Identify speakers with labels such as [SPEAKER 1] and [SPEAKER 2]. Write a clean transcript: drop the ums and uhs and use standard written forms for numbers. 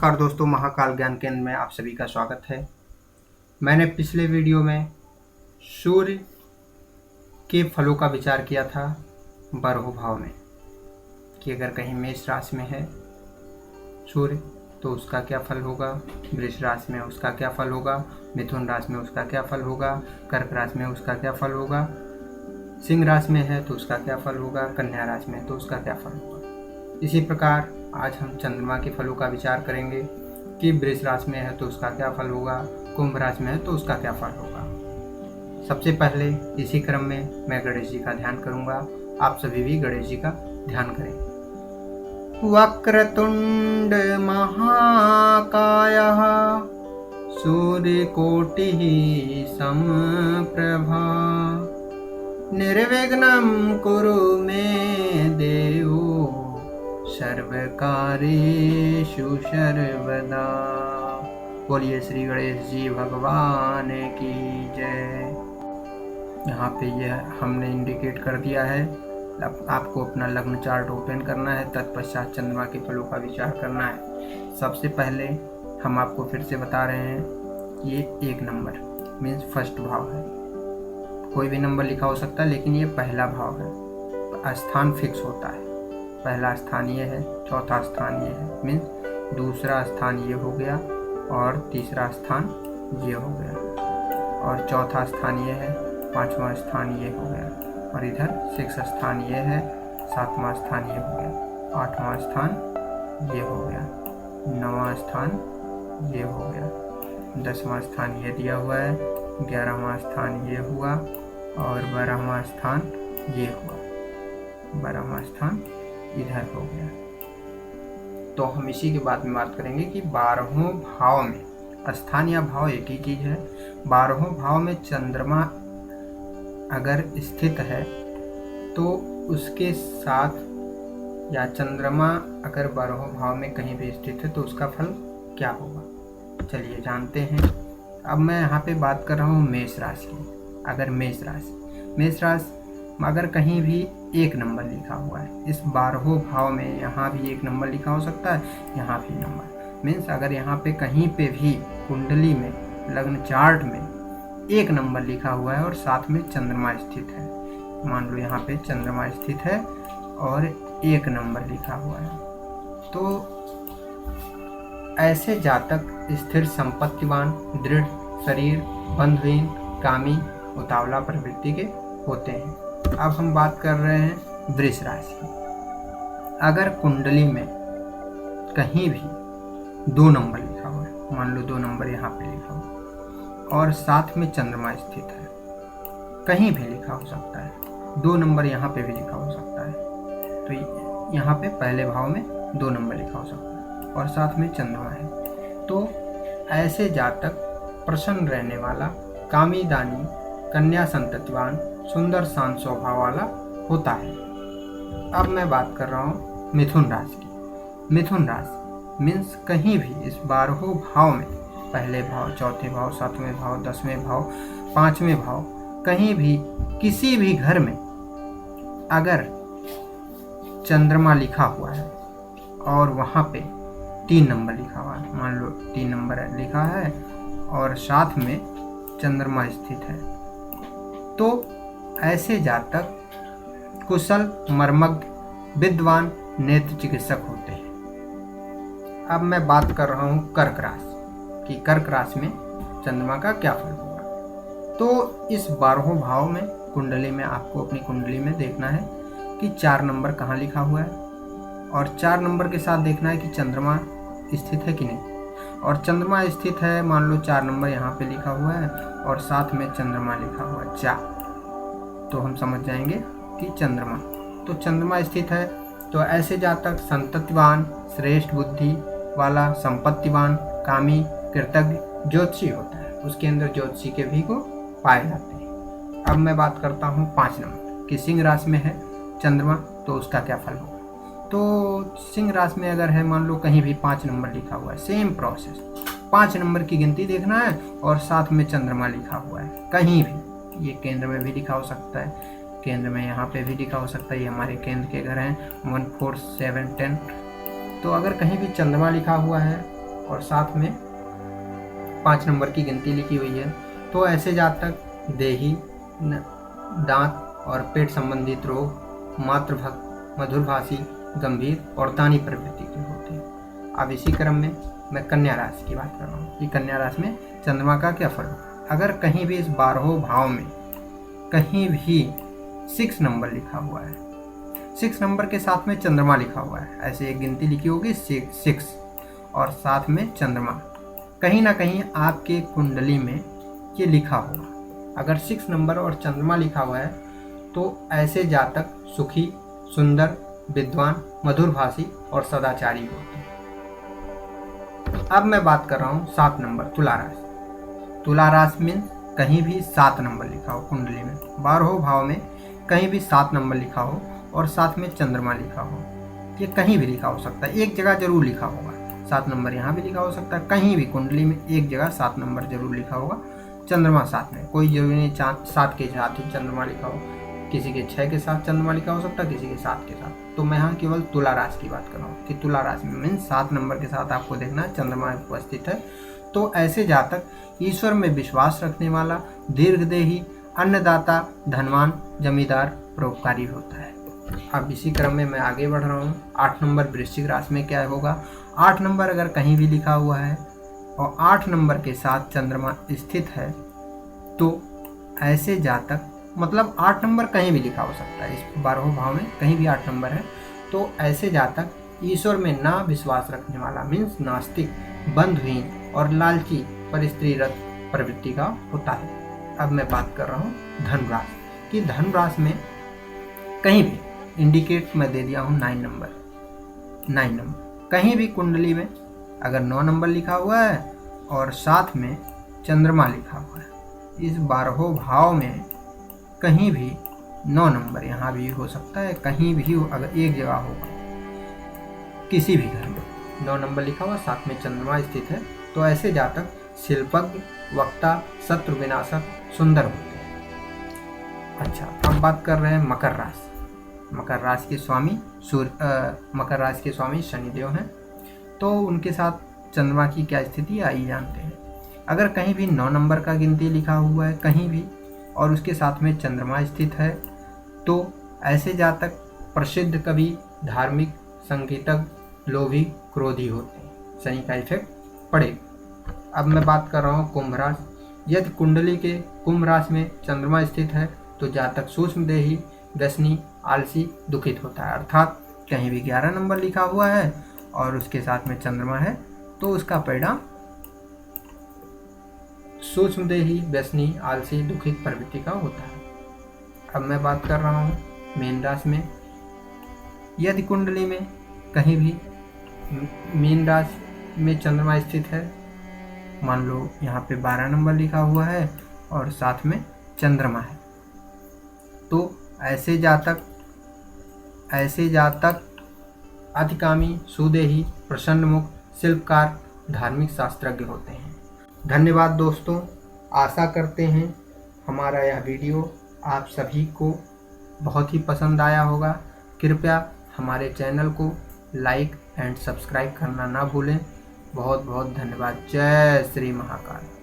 [SPEAKER 1] नमस्कार दोस्तों, महाकाल ज्ञान केंद्र में आप सभी का स्वागत है। मैंने पिछले वीडियो में सूर्य के फलों का विचार किया था बारहों भाव में कि अगर कहीं मेष राशि में है सूर्य तो उसका क्या फल होगा, वृष राशि में उसका क्या फल होगा, मिथुन राशि में उसका क्या फल होगा, कर्क राशि में उसका क्या फल होगा, सिंह राशि में है तो उसका क्या फल होगा, कन्या राशि में तो उसका क्या फल होगा। इसी प्रकार आज हम चंद्रमा के फलों का विचार करेंगे कि वृष राशि में है तो उसका क्या फल होगा, कुंभ राशि में है तो उसका क्या फल होगा। सबसे पहले इसी क्रम में मैं गणेश जी का ध्यान करूंगा, आप सभी भी गणेश जी का ध्यान करें। वक्रतुंड महाकायः सूर्यकोटिः समप्रभा निर्विघ्नं कुरु मे देव सर्वकार्येषु सर्वदा। बोलिए श्री गणेश जी भगवान की जय। यहाँ पे यह हमने इंडिकेट कर दिया है। अब आपको अपना लग्न चार्ट ओपन करना है, तत्पश्चात चंद्रमा के फलों का विचार करना है। सबसे पहले हम आपको फिर से बता रहे हैं, ये 1 नंबर मीन्स फर्स्ट भाव है। कोई भी नंबर लिखा हो सकता है, लेकिन ये पहला भाव है। स्थान फिक्स होता है। पहला स्थान ये है, चौथा स्थान ये है, मीन्स दूसरा स्थान ये हो गया और तीसरा स्थान ये हो गया और चौथा स्थान ये है, 5वां स्थान ये हो गया और इधर 6 स्थान ये है, 7वां स्थान ये हो गया, 8वां स्थान ये हो गया, 9वां स्थान ये हो गया, 10वां स्थान ये दिया हुआ है, 11वां स्थान ये हुआ और 12वां स्थान ये हुआ, 12वां स्थान इधर हो गया। तो हम इसी के बाद में बात करेंगे कि 12हों भाव में, स्थान या भाव एक ही चीज है। 12हों भाव में चंद्रमा अगर स्थित है तो उसके साथ, या चंद्रमा अगर 12हों भाव में कहीं भी स्थित है तो उसका फल क्या होगा, चलिए जानते हैं। अब मैं यहाँ पे बात कर रहा हूँ मेष राशि की। अगर मेष राशि अगर कहीं भी 1 नंबर लिखा हुआ है, इस 12हों भाव में यहाँ भी 1 नंबर लिखा हो सकता है, यहाँ भी नंबर मीन्स अगर यहाँ पे कहीं पे भी कुंडली में, लग्न चार्ट में 1 नंबर लिखा हुआ है और साथ में चंद्रमा स्थित है, मान लो यहाँ पे चंद्रमा स्थित है और 1 नंबर लिखा हुआ है, तो ऐसे जातक स्थिर संपत्तिवान, दृढ़ शरीर, बंधुहीन, कामी, उतावला प्रवृत्ति के होते हैं। अब हम बात कर रहे हैं वृष राशि की। अगर कुंडली में कहीं भी 2 नंबर लिखा हुआ है, मान लो 2 नंबर यहाँ पे लिखा हुआ और साथ में चंद्रमा स्थित है, कहीं भी लिखा हो सकता है, 2 नंबर यहाँ पे भी लिखा हो सकता है, तो यहाँ पे पहले भाव में 2 नंबर लिखा हो सकता है और साथ में चंद्रमा है, तो ऐसे जातक प्रसन्न रहने वाला, कामी दानी, कन्या संततिवान, सुंदर शांत स्वभाव वाला होता है। अब मैं बात कर रहा हूँ मिथुन राशि की। मिथुन राशि मीन्स कहीं भी इस 12हों भाव में, पहले भाव, चौथे भाव, 7वें भाव, 10वें भाव, 5वें भाव, कहीं भी किसी भी घर में अगर चंद्रमा लिखा हुआ है और वहाँ पे 3 नंबर लिखा हुआ है, मान लो 3 नंबर लिखा है और साथ में चंद्रमा स्थित है, तो ऐसे जातक कुशल, मर्मज्ञ, विद्वान, नेत्र चिकित्सक होते हैं। अब मैं बात कर रहा हूँ कर्क राशि कि कर्क राशि में चंद्रमा का क्या फल होगा। तो इस 12हों भाव में कुंडली में आपको अपनी कुंडली में देखना है कि 4 नंबर कहाँ लिखा हुआ है और 4 नंबर के साथ देखना है कि चंद्रमा स्थित है कि नहीं, और चंद्रमा स्थित है, मान लो 4 नंबर यहाँ पे लिखा हुआ है और साथ में चंद्रमा लिखा हुआ है 4, तो हम समझ जाएंगे कि चंद्रमा स्थित है। तो ऐसे जातक संततिवान, श्रेष्ठ बुद्धि वाला, संपत्तिवान, कामी, कृतज्ञ, ज्योतिषी होता है, उसके अंदर ज्योतिषी के भी को पाए जाते हैं। अब मैं बात करता हूँ 5 नंबर कि सिंह राशि में है चंद्रमा तो उसका क्या फल होगा। तो सिंह राशि में अगर है, मान लो कहीं भी 5 नंबर लिखा हुआ है, सेम प्रोसेस, 5 नंबर की गिनती देखना है और साथ में चंद्रमा लिखा हुआ है कहीं भी, ये केंद्र में भी लिखा हो सकता है, केंद्र में यहाँ पे भी लिखा हो सकता है, ये हमारे केंद्र के घर हैं 1 4 7 10, तो अगर कहीं भी चंद्रमा लिखा हुआ है और साथ में 5 नंबर की गिनती लिखी हुई है। तो ऐसे जातक देही, दांत और पेट संबंधित रोग, मातृभक्त, मधुरभाषी, गंभीर और दानी प्रवृत्ति के होते हैं। अब इसी क्रम में मैं कन्या राशि की बात कर रहा हूँ कि कन्या राशि में चंद्रमा का क्या फल होगा। अगर कहीं भी इस 12वें भाव में कहीं भी 6 नंबर लिखा हुआ है, 6 नंबर के साथ में चंद्रमा लिखा हुआ है, ऐसे एक गिनती लिखी होगी 6 और साथ में चंद्रमा, कहीं ना कहीं आपके कुंडली में ये लिखा होगा। अगर 6 नंबर और चंद्रमा लिखा हुआ है तो ऐसे जातक सुखी, सुंदर, विद्वान, मधुरभाषी और सदाचारी होते हैं। अब मैं बात कर रहा हूँ 7 नंबर तुला राशि। तुला राशि में कहीं भी 7 नंबर लिखा हो कुंडली में, 12वें भाव में कहीं भी 7 नंबर लिखा हो और साथ में चंद्रमा लिखा हो, ये कहीं भी लिखा हो सकता है, एक जगह जरूर लिखा होगा। 7 नंबर यहाँ भी लिखा हो सकता है, कहीं भी कुंडली में एक जगह 7 नंबर जरूर लिखा होगा, चंद्रमा साथ में, कोई जरूरी नहीं 7 के साथ ही चंद्रमा लिखा हो, किसी के 6 के साथ चंद्रमा लिखा हो सकता है, किसी के 7 के साथ। तो मैं यहाँ केवल तुला राशि की बात कर रहा हूँ कि तुला राशि में मीन्स 7 नंबर के साथ आपको देखना है चंद्रमा उपस्थित है। तो ऐसे जातक ईश्वर में विश्वास रखने वाला, दीर्घदेही, अन्नदाता, धनवान, जमींदार, परोपकारी होता है। अब इसी क्रम में मैं आगे बढ़ रहा हूँ। 8 नंबर वृश्चिक राशि में क्या होगा। 8 नंबर अगर कहीं भी लिखा हुआ है और 8 नंबर के साथ चंद्रमा स्थित है तो ऐसे जातक, मतलब 8 नंबर कहीं भी लिखा हो सकता है, इस 12वें भाव में कहीं भी 8 नंबर है, तो ऐसे जातक ईश्वर में ना विश्वास रखने वाला मीन्स नास्तिक, बंधुहीन और लालची पर स्त्रीरत प्रवृत्ति का होता है। अब मैं बात कर रहा हूँ धनु राशि कि धनु राशि में कहीं भी इंडिकेट मैं दे दिया हूँ 9 नंबर, कहीं भी कुंडली में अगर 9 नंबर लिखा हुआ है और साथ में चंद्रमा लिखा हुआ है, इस 12वें भाव में कहीं भी 9 नंबर, यहाँ भी हो सकता है कहीं भी हो, अगर एक जगह होगा किसी भी घर में 9 नंबर लिखा हुआ साथ में चंद्रमा स्थित है तो ऐसे जातक शिल्पज्ञ, वक्ता, शत्रु विनाशक, सुंदर होते हैं। अच्छा, अब बात कर रहे हैं मकर राशि। मकर राशि के स्वामी मकर राशि के स्वामी शनिदेव हैं, तो उनके साथ चंद्रमा की क्या स्थिति आई जानते हैं। अगर कहीं भी 9 नंबर का गिनती लिखा हुआ है कहीं भी और उसके साथ में चंद्रमा स्थित है तो ऐसे जातक प्रसिद्ध कवि, धार्मिक, संगीतज्ञ, लोभी, क्रोधी होते हैं, शनि का इफेक्ट पड़ेगा। अब मैं बात कर रहा हूँ कुंभ राशि। यदि कुंडली के कुंभ राशि में चंद्रमा स्थित है तो जातक सूक्ष्मदेही, व्यसनी, आलसी, दुखित होता है। अर्थात कहीं भी 11 नंबर लिखा हुआ है और उसके साथ में चंद्रमा है तो उसका परिणाम सूक्ष्मदेही, व्यसनी, आलसी, दुखित प्रवृत्ति का होता है। अब मैं बात कर रहा हूँ मीन राशि में। यदि कुंडली में कहीं भी मीन राशि में चंद्रमा स्थित है, मान लो यहाँ पे 12 नंबर लिखा हुआ है और साथ में चंद्रमा है, तो ऐसे जातक अतिकामी, सुदेही, प्रसन्नमुख, शिल्पकार, धार्मिक शास्त्रज्ञ होते हैं। धन्यवाद दोस्तों, आशा करते हैं हमारा यह वीडियो आप सभी को बहुत ही पसंद आया होगा। कृपया हमारे चैनल को लाइक एंड सब्सक्राइब करना ना भूलें। बहुत बहुत धन्यवाद। जय श्री महाकाल।